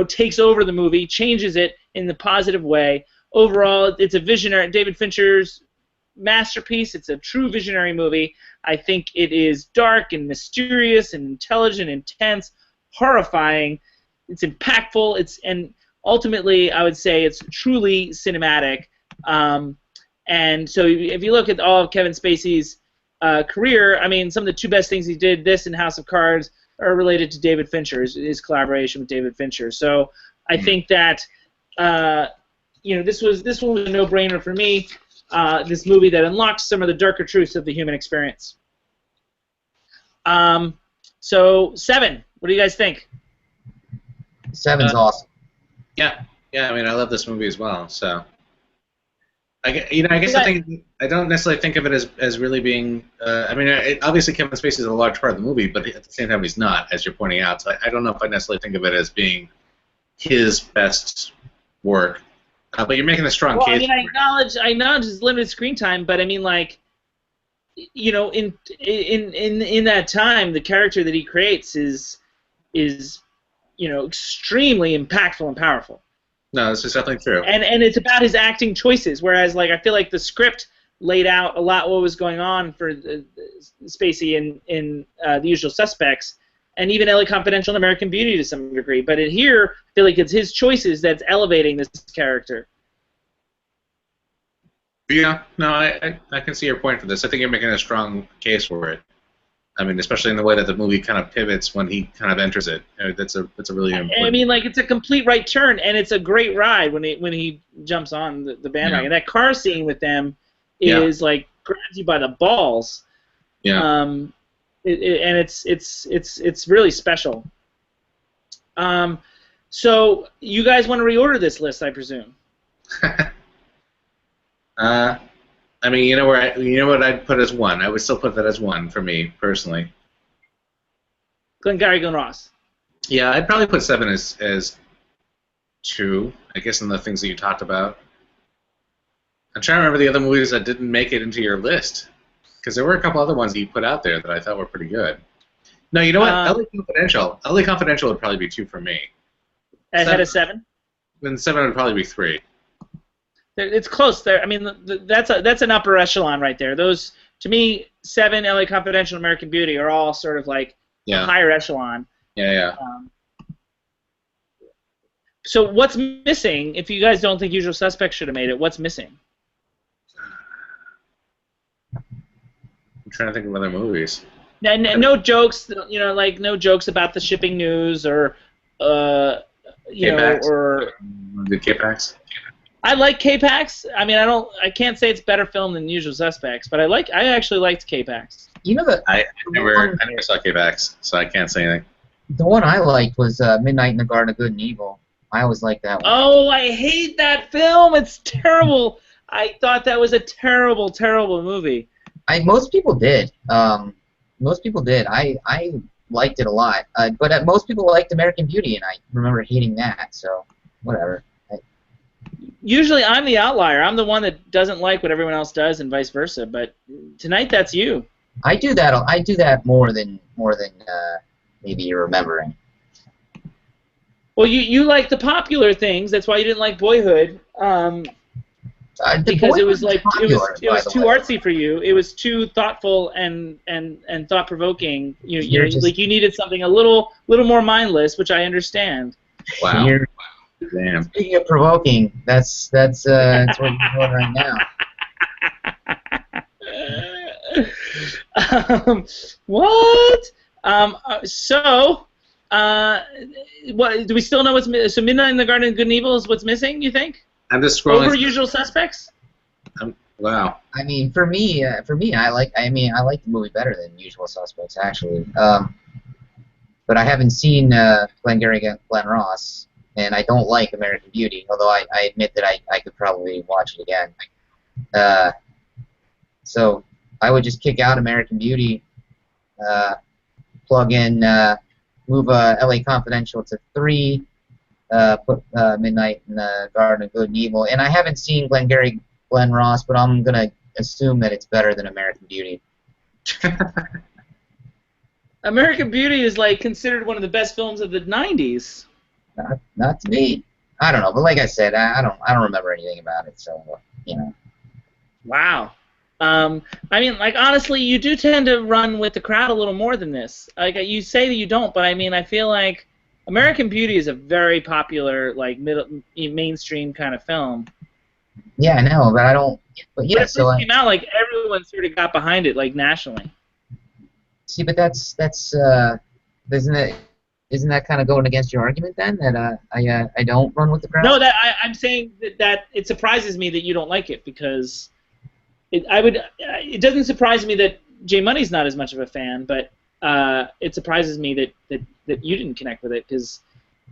takes over the movie, changes it in the positive way. Overall, it's a visionary. David Fincher's masterpiece. It's a true visionary movie. I think it is dark and mysterious and intelligent, intense, horrifying. It's impactful. And ultimately, I would say it's truly cinematic. And so if you look at all of Kevin Spacey's career, I mean, some of the two best things he did, this and House of Cards, are related to David Fincher, his collaboration with David Fincher. So I think that this one was a no-brainer for me. This movie that unlocks some of the darker truths of the human experience. So Seven, what do you guys think? Seven's awesome. Yeah. I mean, I love this movie as well. So, I guess I don't necessarily think of it as really being. Obviously Kevin Spacey is a large part of the movie, but at the same time he's not, as you're pointing out. So I don't know if I necessarily think of it as being his best work. But you're making a strong case. I mean, I acknowledge his limited screen time, but I mean, like, in that time, the character that he creates is extremely impactful and powerful. No, this is definitely true. And it's about his acting choices, whereas, like, I feel like the script laid out a lot what was going on for Spacey in The Usual Suspects, and even LA Confidential and American Beauty to some degree. But here, I feel like it's his choices that's elevating this character. Yeah, no, I can see your point for this. I think you're making a strong case for it. I mean, especially in the way that the movie kind of pivots when he kind of enters it. That's a really important. I mean, like, it's a complete right turn, and it's a great ride when he jumps on the bandwagon. Yeah. That car scene with them is like grabs you by the balls. Yeah. And it's really special. So you guys want to reorder this list, I presume? I mean, you know what I'd put as one. I would still put that as one for me personally. Glengarry Glen Ross. Yeah, I'd probably put Seven as two. I guess in the things that you talked about. I'm trying to remember the other movies that didn't make it into your list, because there were a couple other ones that you put out there that I thought were pretty good. No, you know what? LA Confidential. LA Confidential would probably be two for me. Ahead of Seven. Then Seven would probably be three. It's close there. I mean, that's an upper echelon right there. Those, to me, Seven, LA Confidential, American Beauty are all sort of like a higher echelon. Yeah. So what's missing? If you guys don't think Usual Suspects should have made it, what's missing? I'm trying to think of other movies. No jokes, like no jokes about the shipping news or K-Pax. or the K-Pax. I like K-Pax. I mean, I can't say it's better film than Usual Suspects, but I actually liked K-Pax. You know that I never saw K-Pax, so I can't say anything. The one I liked was Midnight in the Garden of Good and Evil. I always liked that one. Oh, I hate that film. It's terrible. I thought that was a terrible, terrible movie. Most people did. Most people did. I liked it a lot. But most people liked American Beauty, and I remember hating that. So whatever. Usually I'm the outlier. I'm the one that doesn't like what everyone else does, and vice versa. But tonight, that's you. I do that. I do that more than maybe you're remembering. Well, you like the popular things. That's why you didn't like Boyhood. Because it was like it was too artsy for you. It was too thoughtful and thought provoking. Like you needed something a little more mindless, which I understand. Wow. Damn. Speaking of provoking, that's what you're doing right now. What? What do we still know what's so Midnight in the Garden of Good and Evil is what's missing? You think? I'm just scrolling. Over Usual Suspects. Wow. I mean, for me, I like the movie better than Usual Suspects, actually. But I haven't seen Glengarry Glen Ross, and I don't like American Beauty. Although I admit that I could probably watch it again. So I would just kick out American Beauty, plug in, move L.A. Confidential to 3. Put Midnight in the Garden of Good and Evil, and I haven't seen Glengarry Glen Ross, but I'm gonna assume that it's better than American Beauty. American Beauty is like considered one of the best films of the '90s. Not to me. I don't know, but like I said, I don't remember anything about it, so you know. Wow. I mean, like honestly, you do tend to run with the crowd a little more than this. Like you say that you don't, but I mean, I feel like American Beauty is a very popular, like mainstream kind of film. Yeah, I know, but I don't. But yeah, but it came out like everyone sort of got behind it, like nationally. See, but that's isn't that kind of going against your argument then that I don't run with the crowd? No, I'm saying that it surprises me that you don't like it because it doesn't surprise me that J Money's not as much of a fan, but it surprises me that you didn't connect with it because,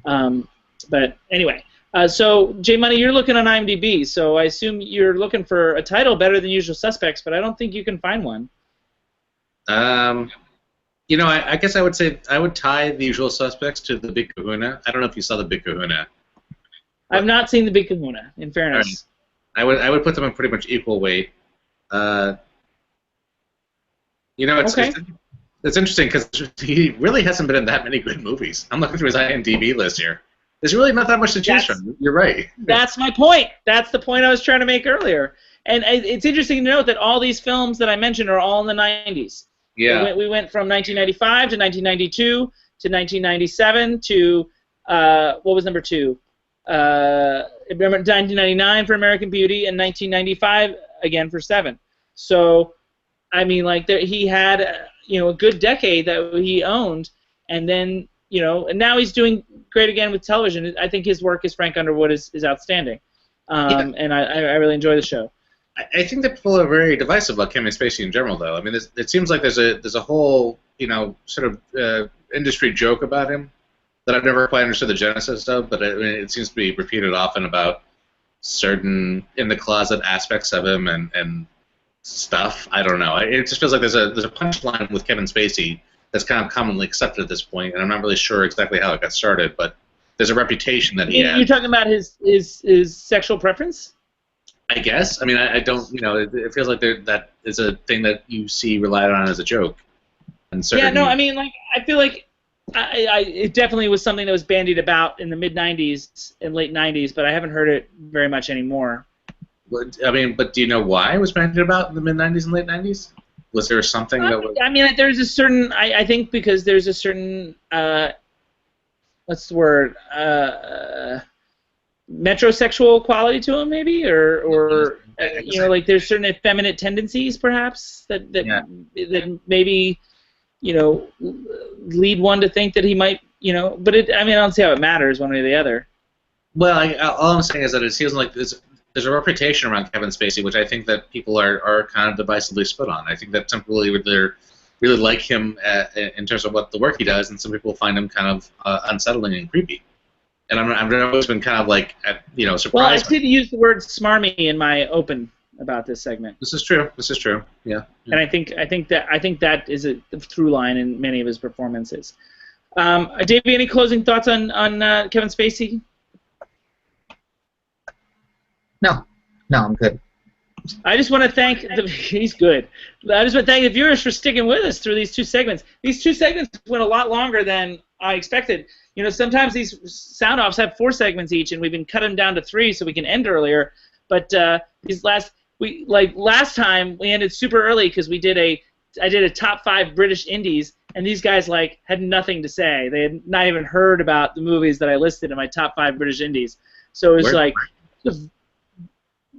but anyway. So J Money, you're looking on IMDb, so I assume you're looking for a title better than Usual Suspects, but I don't think you can find one. You know, I guess I would say I would tie The Usual Suspects to The Big Kahuna. I don't know if you saw The Big Kahuna. I've not seen The Big Kahuna, in fairness. Right. I would put them in pretty much equal weight. You know, it's interesting because he really hasn't been in that many good movies. I'm looking through his IMDb list here. There's really not that much to choose from. You're right. That's my point. That's the point I was trying to make earlier. And it's interesting to note that all these films that I mentioned are all in the 90s. Yeah. We went from 1995 to 1992 to 1997 to, what was number 2? Remember 1999 for American Beauty and 1995 again for 7. So, I mean, like he had, a good decade that he owned, and then, and now he's doing great again with television. I think his work as Frank Underwood is outstanding, and I really enjoy the show. I think that people are very divisive about Kevin Spacey in general, though. I mean, it seems like there's a whole, sort of industry joke about him that I've never quite understood the genesis of, but it seems to be repeated often about certain in-the-closet aspects of him and stuff. I don't know. It just feels like there's a punchline with Kevin Spacey that's kind of commonly accepted at this point, and I'm not really sure exactly how it got started, but there's a reputation that he had. You're talking about his sexual preference? I guess. I mean, I don't. It feels like that is a thing that you see relied on as a joke. Yeah. No. I mean, like, I feel like it definitely was something that was bandied about in the mid '90s and late '90s, but I haven't heard it very much anymore. I mean, but do you know why it was bandied about in the mid '90s and late '90s? Was there something that was? I mean, there's a certain. I think because there's a certain. What's the word? Metrosexual quality to him, maybe, or like there's certain effeminate tendencies, perhaps that maybe lead one to think that he might, but I don't see how it matters one way or the other. Well, all I'm saying is that it seems like there's a reputation around Kevin Spacey, which I think that people are kind of divisively split on. I think that some people really like him in terms of what the work he does, and some people find him kind of unsettling and creepy. And I've always been kind of like, surprised. Well, I did use the word smarmy in my open about this segment. This is true. Yeah. And I think that is a through line in many of his performances. Davey, any closing thoughts on Kevin Spacey? No, I'm good. I just want to thank he's good. I just want to thank the viewers for sticking with us through these 2 segments. These 2 segments went a lot longer than I expected. You know, sometimes these sound offs have 4 segments each, and we've been cutting them down to 3 so we can end earlier. But these last time we ended super early because I did a top 5 British indies, and these guys had nothing to say. They had not even heard about the movies that I listed in my top 5 British indies. So it was a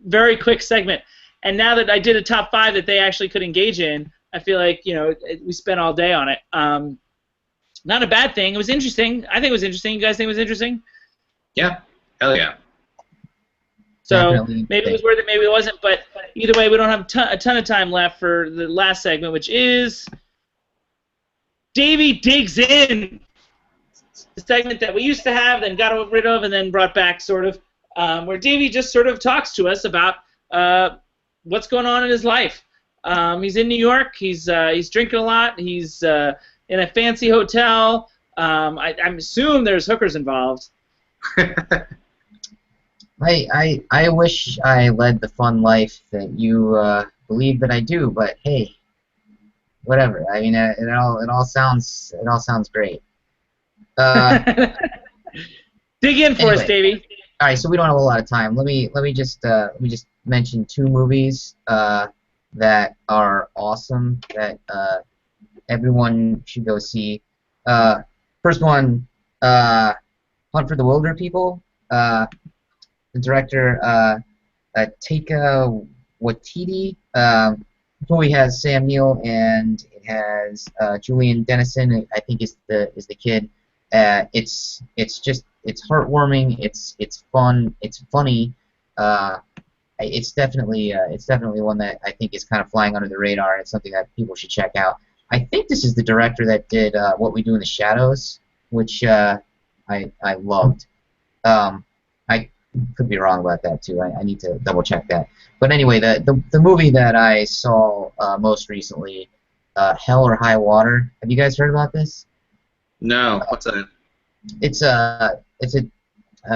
very quick segment. And now that I did a top 5 that they actually could engage in, I feel like, you know, we spent all day on it. Not a bad thing. It was interesting. I think it was interesting. You guys think it was interesting? Yeah. Hell yeah. So Definitely. maybe it was worth it, maybe it wasn't. But either way, we don't have a ton of time left for the last segment, which is Davie Digs In. The segment that we used to have, then got rid of, and then brought back, sort of, where Davie just sort of talks to us about what's going on in his life. He's in New York. He's drinking a lot. He's in a fancy hotel. I assume there's hookers involved. I wish I led the fun life that you believe that I do, but hey, whatever. I mean, it all sounds great. Dig in for us, Davie. All right, so we don't have a lot of time. Let me just mention 2 movies that are awesome that everyone should go see. First one, Hunt for the Wilder People. The director, Taika Waititi. The movie has Sam Neill and it has Julian Dennison. I think is the kid. It's heartwarming. It's fun. It's funny. It's definitely one that I think is kind of flying under the radar. It's something that people should check out. I think this is the director that did What We Do in the Shadows, which I loved. I could be wrong about that too. I need to double check that. But anyway, the movie that I saw most recently, Hell or High Water. Have you guys heard about this? No. What's that? It's a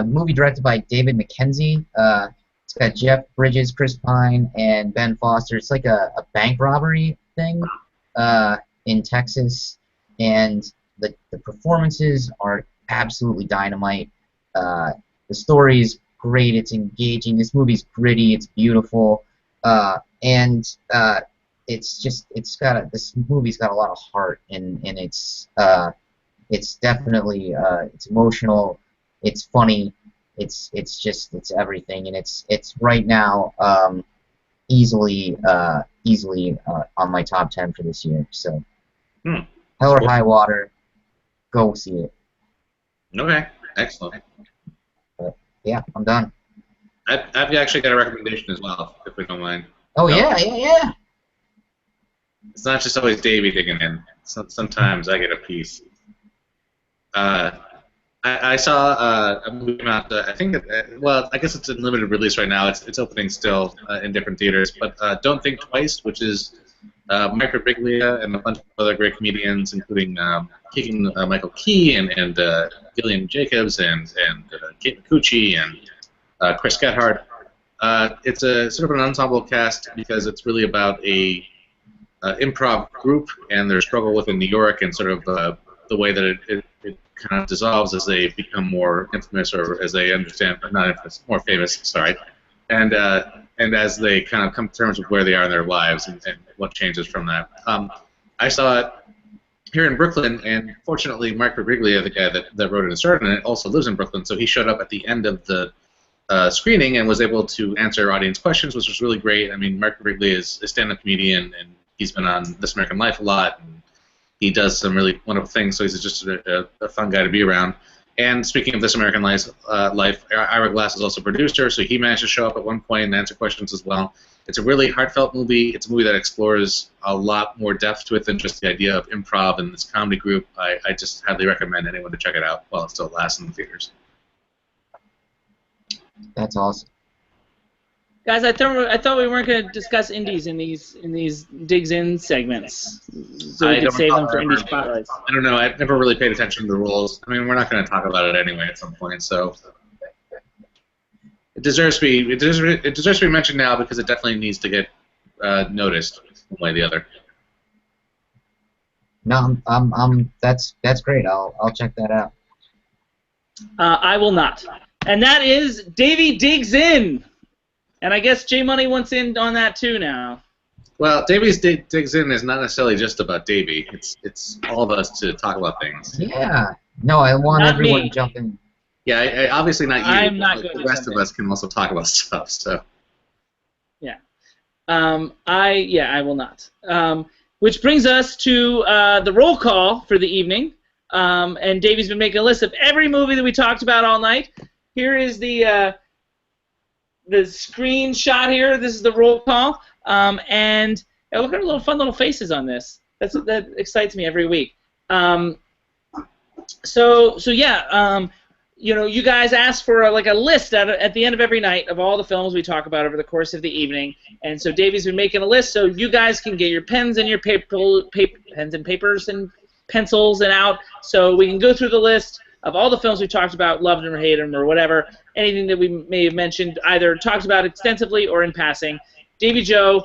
movie directed by David Mackenzie. It's got Jeff Bridges, Chris Pine, and Ben Foster. It's like a bank robbery thing in Texas, and the performances are absolutely dynamite. The story's great. It's engaging. This movie's gritty. It's beautiful, and this movie's got a lot of heart, and it's definitely it's emotional. It's funny. It's everything, and it's right now easily on my top 10 for this year. So, Hell or High Water, go see it. Okay, excellent. But, yeah, I'm done. I've actually got a recommendation as well, if we don't mind. Oh yeah. It's not just always Davie digging in. Sometimes I get a piece. I saw a movie come out. I think, I guess it's in limited release right now. It's opening still in different theaters. But Don't Think Twice, which is Mike Birbiglia and a bunch of other great comedians, including Michael Key and Gillian Jacobs and Kate McCucci and Chris Gethard. It's a sort of an ensemble cast because it's really about a improv group and their struggle within New York and sort of the way that it kind of dissolves as they become more infamous, or as they understand, not infamous, more famous. Sorry, and as they kind of come to terms with where they are in their lives and what changes from that. I saw it here in Brooklyn, and fortunately, Mark Birbiglia, the guy that wrote it and starred in it, also lives in Brooklyn, so he showed up at the end of the screening and was able to answer audience questions, which was really great. I mean, Mark Birbiglia is a stand-up comedian, and he's been on This American Life a lot. And he does some really wonderful things, so he's just a fun guy to be around. And speaking of This American Life, Ira Glass is also a producer, so he managed to show up at one point and answer questions as well. It's a really heartfelt movie. It's a movie that explores a lot more depth to it than just the idea of improv and this comedy group. I just highly recommend anyone to check it out while it still lasts in the theaters. That's awesome. Guys, I thought we weren't going to discuss indies in these digs in segments, so we could save them for indie spotlights. I don't know. I've never really paid attention to the rules. I mean, we're not going to talk about it anyway at some point, so it deserves to be mentioned now because it definitely needs to get noticed one way or the other. No, that's great. I'll check that out. I will not. And that is Davie Digs In. And I guess J Money wants in on that too now. Well, Davie's Digs In is not necessarily just about Davie. It's all of us to talk about things. Yeah. No, I want Not everyone me. to jump in. Yeah, obviously not you. I'm not but good the at rest of something. us can also talk about stuff. So. Yeah. I will not. Which brings us to the roll call for the evening. And Davey's been making a list of every movie that we talked about all night. Here is the screenshot here. This is the roll call. And look at our fun little faces on this. That excites me every week. So yeah. You guys asked for a list at the end of every night of all the films we talk about over the course of the evening, and so Davey's been making a list so you guys can get your pens and your pens and papers and pencils and out, so we can go through the list of all the films we talked about, loved them or hated them or whatever, anything that we may have mentioned, either talked about extensively or in passing. Davie Joe,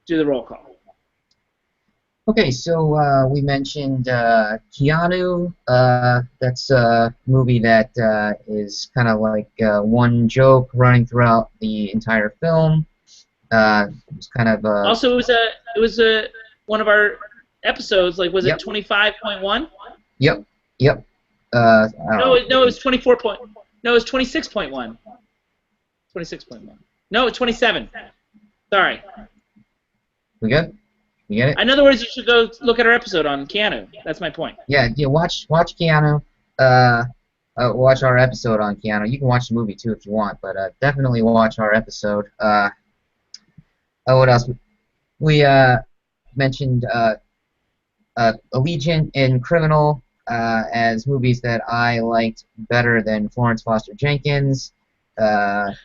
do the roll call. Okay, so we mentioned Keanu. That's a movie that is kind of like one joke running throughout the entire film. It's kind of also, it was one of our episodes. Was it 25.1? Yep. No, it was 24. No, it was 26.1. 26.1. No, it's 27. Sorry. We good? You get it? In other words, you should go look at our episode on Keanu. That's my point. Yeah, watch Keanu. Watch our episode on Keanu. You can watch the movie too if you want, but definitely watch our episode. What else? We mentioned Allegiant and Criminal as movies that I liked better than Florence Foster Jenkins. And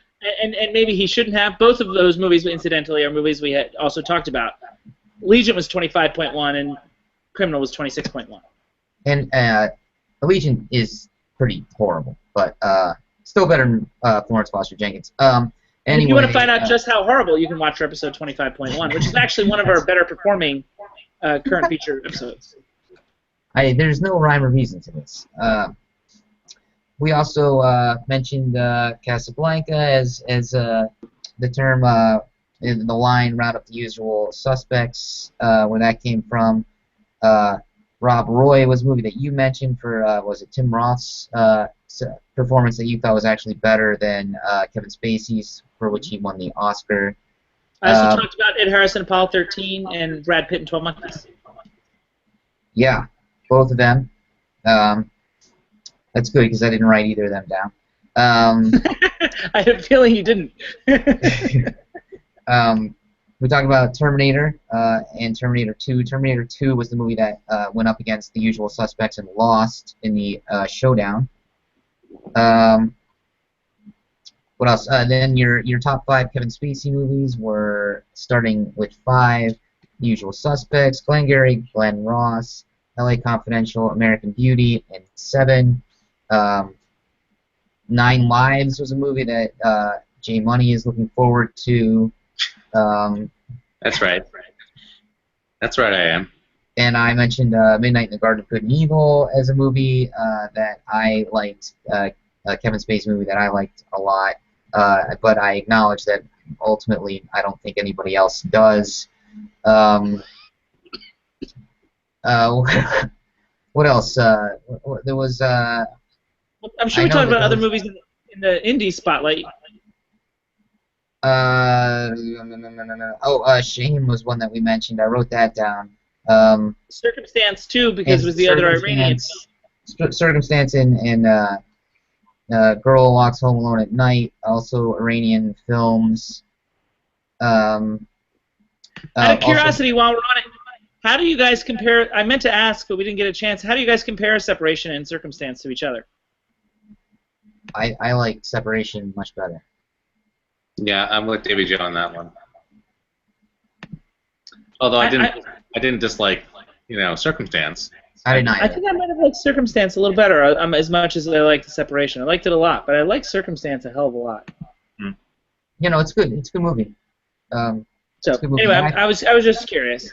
maybe he shouldn't have. Both of those movies, incidentally, are movies we had also talked about. Allegiant was 25.1 and Criminal was 26.1. And Allegiant is pretty horrible, but still better than Florence Foster Jenkins. Anyway, if you want to find out just how horrible, you can watch our episode 25.1, which is actually one of our better performing current feature episodes. There's no rhyme or reason to this. We also mentioned Casablanca as the term. In the line, round up the usual suspects, where that came from. Rob Roy was a movie that you mentioned for, was it Tim Roth's performance that you thought was actually better than Kevin Spacey's, for which he won the Oscar. I also talked about Ed Harris in Apollo 13 and Brad Pitt in 12 Monkeys. Yeah, both of them. That's good because I didn't write either of them down. I had a feeling you didn't. We talked about Terminator and Terminator 2. Terminator 2 was the movie that went up against The Usual Suspects and lost in the showdown. What else? Then your top 5 Kevin Spacey movies were, starting with 5, The Usual Suspects, Glengarry Glen Ross, L.A. Confidential, American Beauty, and 7. 9 Lives was a movie that J Money is looking forward to. That's right. That's right, I am. And I mentioned Midnight in the Garden of Good and Evil as a movie that I liked, a Kevin Spacey movie that I liked a lot, but I acknowledge that ultimately I don't think anybody else does. What else? There was... I'm sure we talked about other movies in the indie spotlight. Shame was one that we mentioned. I wrote that down. Circumstance, too, because it was the other Iranian. Circumstance and Girl Walks Home Alone at Night, also Iranian films. Out of curiosity, while we're on it, how do you guys compare? I meant to ask, but we didn't get a chance. How do you guys compare Separation and Circumstance to each other? I like Separation much better. Yeah, I'm with Davie Joe on that one. Although I didn't dislike, Circumstance. I didn't either. I think I might have liked Circumstance a little better, as much as I liked the Separation. I liked it a lot, but I liked Circumstance a hell of a lot. It's good. It's a good movie. So anyway, I was just curious.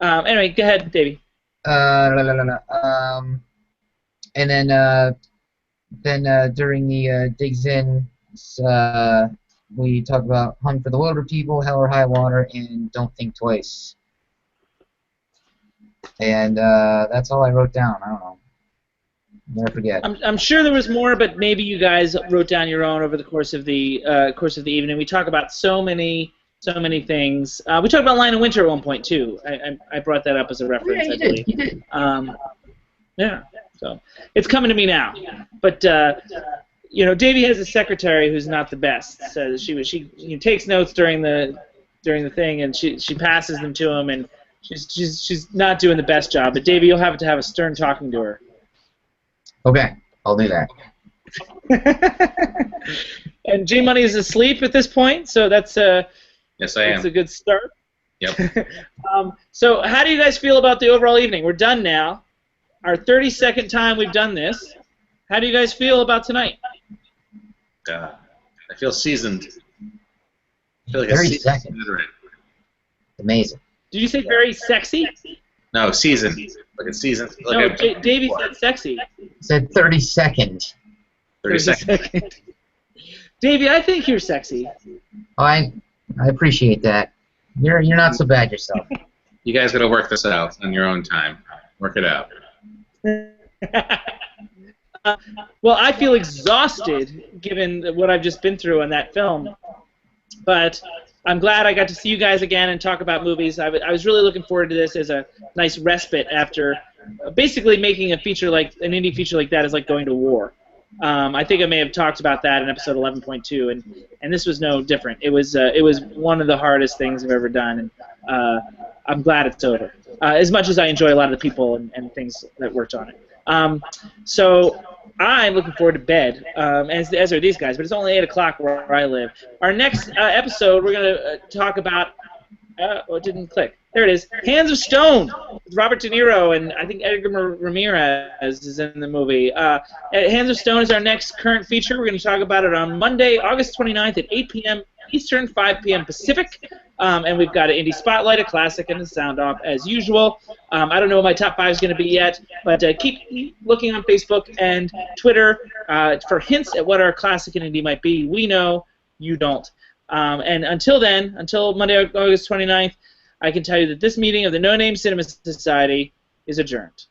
Anyway, go ahead, Davey. La, la, la, la, and then during the digs in, we talk about Hunt for the Wilder People, Hell or High Water, and Don't Think Twice. And that's all I wrote down. I don't know. Never forget. I'm sure there was more, but maybe you guys wrote down your own over the course of the evening. We talk about so many things. We talked about Lion of Winter at one point too. I brought that up as a reference. Yeah, I believe. You did. Yeah. So it's coming to me now, but you know, Davie has a secretary who's not the best. So she takes notes during the thing, and she passes them to him, and she's not doing the best job. But Davie, you'll have to have a stern talking to her. Okay, I'll do that. And G Money is asleep at this point, so that's yes, I am. That's a good start. Yep. So how do you guys feel about the overall evening? We're done now. Our 32nd time we've done this. How do you guys feel about tonight? I feel seasoned. I feel like 30 a seasoned seconds. veteran. Amazing. Did you say very sexy? No, seasoned. Like a seasoned. Like No, Davie said sexy. Said 30 seconds. 30 seconds. Davie, I think you're sexy. I appreciate that. You're not so bad yourself. You guys got to work this out on your own time. Work it out. Well, I feel exhausted given what I've just been through on that film, but I'm glad I got to see you guys again and talk about movies. I was really looking forward to this as a nice respite after basically making a feature like an indie feature like that is like going to war. I think I may have talked about that in episode 11.2, and this was no different. It was one of the hardest things I've ever done, and I'm glad it's over. As much as I enjoy a lot of the people and things that worked on it. So I'm looking forward to bed, as are these guys, but it's only 8 o'clock where I live. Our next episode, we're going to talk about, oh, it didn't click. There it is. Hands of Stone with Robert De Niro, and I think Edgar Ramirez is in the movie. Hands of Stone is our next current feature. We're going to talk about it on Monday, August 29th at 8 p.m. Eastern, 5 p.m. Pacific. And we've got an Indie Spotlight, a classic, and a sound off as usual. I don't know what my top 5 is going to be yet, but keep looking on Facebook and Twitter for hints at what our classic and indie might be. We know, you don't. And until then, until Monday, August 29th, I can tell you that this meeting of the No Name Cinema Society is adjourned.